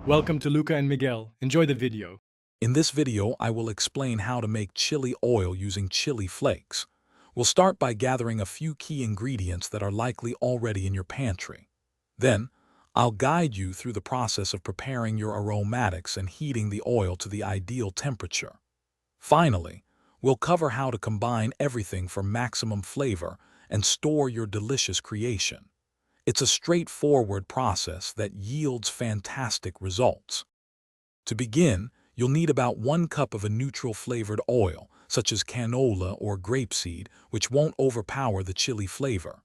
Welcome to Luca and Miguel. Enjoy the video. In this video, I will explain how to make chili oil using chili flakes. We'll start by gathering a few key ingredients that are likely already in your pantry. Then, I'll guide you through the process of preparing your aromatics and heating the oil to the ideal temperature. Finally, we'll cover how to combine everything for maximum flavor and store your delicious creation. It's a straightforward process that yields fantastic results. To begin, you'll need about 1 cup of a neutral flavored oil, such as canola or grapeseed, which won't overpower the chili flavor.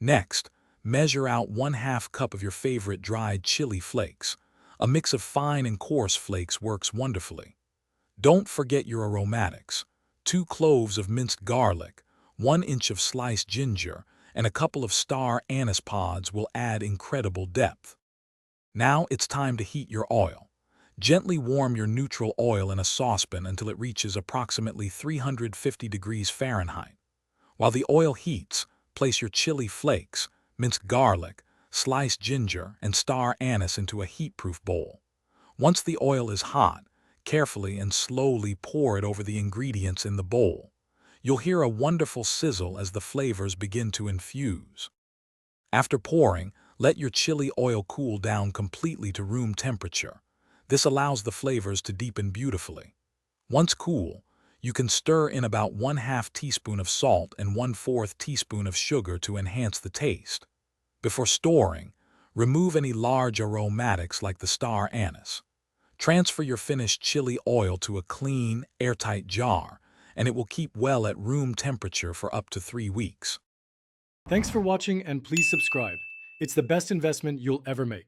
Next, measure out 1/2 cup of your favorite dried chili flakes. A mix of fine and coarse flakes works wonderfully. Don't forget your aromatics: 2 cloves of minced garlic, 1 inch of sliced ginger, and a couple of star anise pods will add incredible depth. Now it's time to heat your oil. Gently warm your neutral oil in a saucepan until it reaches approximately 350 degrees Fahrenheit. While the oil heats, place your chili flakes, minced garlic, sliced ginger, and star anise into a heat-proof bowl. Once the oil is hot, carefully and slowly pour it over the ingredients in the bowl. You'll hear a wonderful sizzle as the flavors begin to infuse. After pouring, let your chili oil cool down completely to room temperature. This allows the flavors to deepen beautifully. Once cool, you can stir in about 1/2 teaspoon of salt and 1/4 teaspoon of sugar to enhance the taste. Before storing, remove any large aromatics like the star anise. Transfer your finished chili oil to a clean, airtight jar, and it will keep well at room temperature for up to 3 weeks. Thanks for watching and please subscribe. It's the best investment you'll ever make.